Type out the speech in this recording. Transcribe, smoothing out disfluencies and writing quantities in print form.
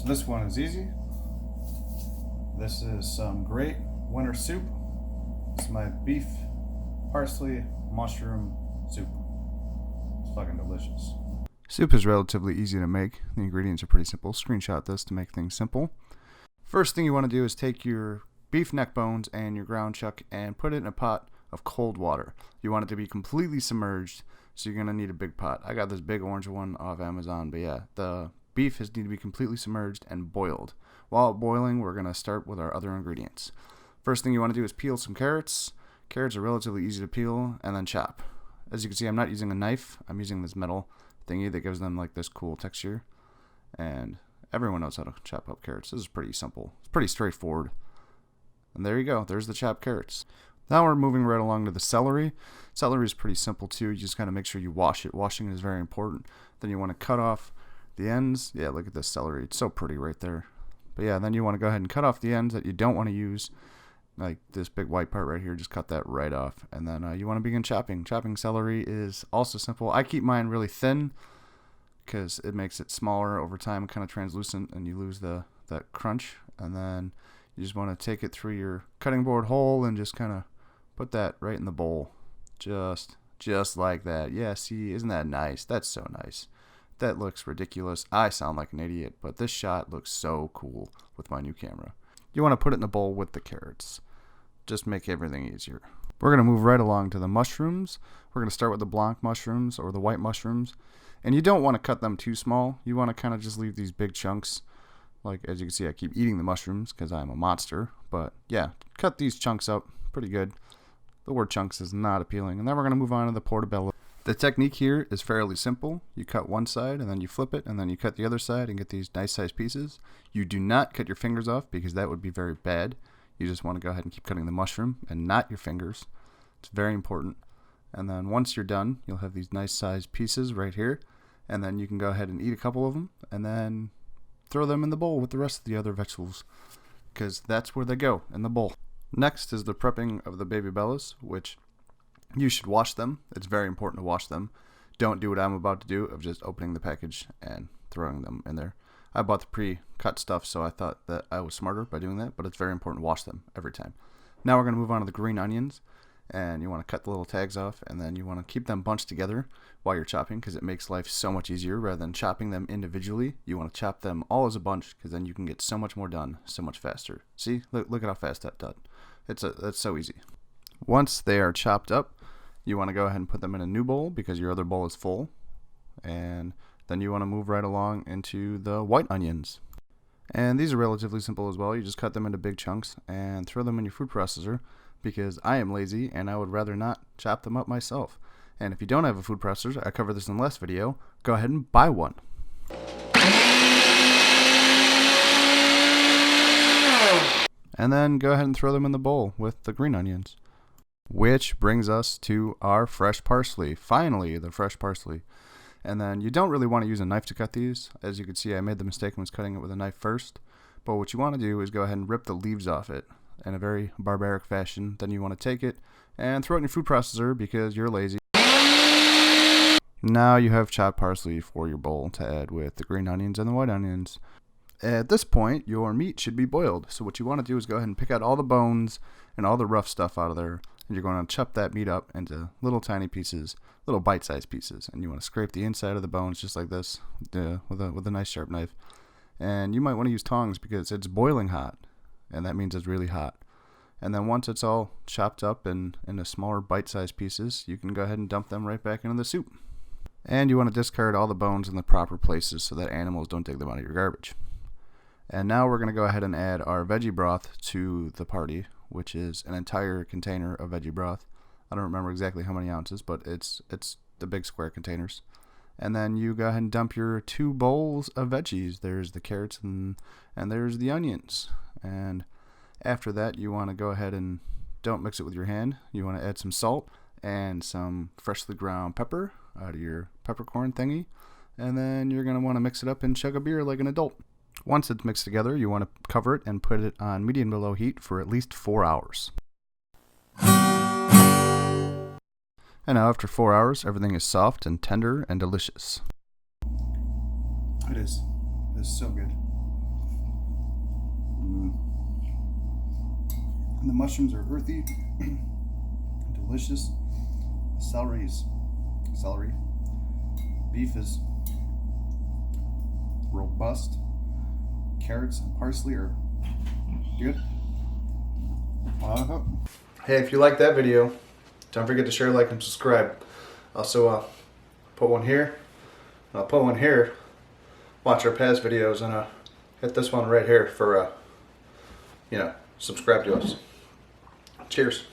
So this one is easy. This is some great winter soup. It's my beef parsley mushroom soup. It's fucking delicious. Soup is relatively easy to make. The ingredients are pretty simple. Screenshot this to make things simple. First thing you want to do is take your beef neck bones and your ground chuck and put it in a pot of cold water. You want it to be completely submerged, so you're going to need a big pot. I got this big orange one off Amazon, but yeah, the beef has need to be completely submerged and boiled. While boiling, we're going to start with our other ingredients. First thing you want to do is peel some carrots. Carrots are relatively easy to peel and then chop. As you can see, I'm not using a knife. I'm using this metal thingy that gives them like this cool texture. And everyone knows how to chop up carrots. This is pretty simple. It's pretty straightforward. And there you go. There's the chopped carrots. Now we're moving right along to the celery. Celery is pretty simple too. You just kind of make sure you wash it. Washing is very important. Then you want to cut off the ends. Yeah, look at this celery. It's so pretty right there. But yeah, then you want to go ahead and cut off the ends that you don't want to use. Like this big white part right here, just cut that right off. And then you want to begin chopping. Chopping celery is also simple. I keep mine really thin because it makes it smaller over time, kind of translucent, and you lose that crunch. And then you just want to take it through your cutting board hole and just kind of put that right in the bowl. Just like that. Yeah, see, isn't that nice? That's so nice. That looks ridiculous. I sound like an idiot, but this shot looks so cool with my new camera. You want to put it in the bowl with the carrots. Just make everything easier. We're going to move right along to the mushrooms. We're going to start with the blanc mushrooms or the white mushrooms. And you don't want to cut them too small. You want to kind of just leave these big chunks. Like, as you can see, I keep eating the mushrooms because I'm a monster. But yeah, cut these chunks up pretty good. The word chunks is not appealing. And then we're going to move on to the portobello. The technique here is fairly simple. You cut one side and then you flip it and then you cut the other side and get these nice sized pieces. You do not cut your fingers off because that would be very bad. You just want to go ahead and keep cutting the mushroom and not your fingers. It's very important. And then once you're done, you'll have these nice sized pieces right here. And then you can go ahead and eat a couple of them and then throw them in the bowl with the rest of the other vegetables because that's where they go, in the bowl. Next is the prepping of the baby bellas, which you should wash them. It's very important to wash them. Don't do what I'm about to do of just opening the package and throwing them in there. I bought the pre-cut stuff, so I thought that I was smarter by doing that, but it's very important to wash them every time. Now we're going to move on to the green onions, and you want to cut the little tags off, and then you want to keep them bunched together while you're chopping because it makes life so much easier rather than chopping them individually. You want to chop them all as a bunch because then you can get so much more done so much faster. See? Look at how fast that done. That's so easy. Once they are chopped up, you want to go ahead and put them in a new bowl because your other bowl is full. And then you want to move right along into the white onions. And these are relatively simple as well. You just cut them into big chunks and throw them in your food processor because I am lazy and I would rather not chop them up myself. And if you don't have a food processor, I covered this in the last video, go ahead and buy one. And then go ahead and throw them in the bowl with the green onions. Which brings us to our fresh parsley. Finally, the fresh parsley. And then you don't really want to use a knife to cut these. As you can see, I made the mistake and was cutting it with a knife first. But what you want to do is go ahead and rip the leaves off it in a very barbaric fashion. Then you want to take it and throw it in your food processor because you're lazy. Now you have chopped parsley for your bowl to add with the green onions and the white onions. At this point, your meat should be boiled. So what you want to do is go ahead and pick out all the bones and all the rough stuff out of there. And you're going to chop that meat up into little tiny pieces, little bite-sized pieces. And you want to scrape the inside of the bones just like this with a nice sharp knife. And you might want to use tongs because it's boiling hot. And that means it's really hot. And then once it's all chopped up and into smaller bite-sized pieces, you can go ahead and dump them right back into the soup. And you want to discard all the bones in the proper places so that animals don't dig them out of your garbage. And now we're going to go ahead and add our veggie broth to the party, which is an entire container of veggie broth. I don't remember exactly how many ounces, but it's the big square containers. And then you go ahead and dump your 2 bowls of veggies. There's the carrots and there's the onions. And after that, you want to go ahead and don't mix it with your hand. You want to add some salt and some freshly ground pepper out of your peppercorn thingy. And then you're going to want to mix it up and chug a beer like an adult. Once it's mixed together, you want to cover it and put it on medium to low heat for at least 4 hours. And now after 4 hours, everything is soft and tender and delicious. It is so good. And the mushrooms are earthy, delicious. Celery. Beef is robust. Carrots and parsley are good. Hey, if you like that video, don't forget to share, like, and subscribe. Also, put one here. I'll put one here. Watch our past videos, and hit this one right here for subscribe to us. Cheers.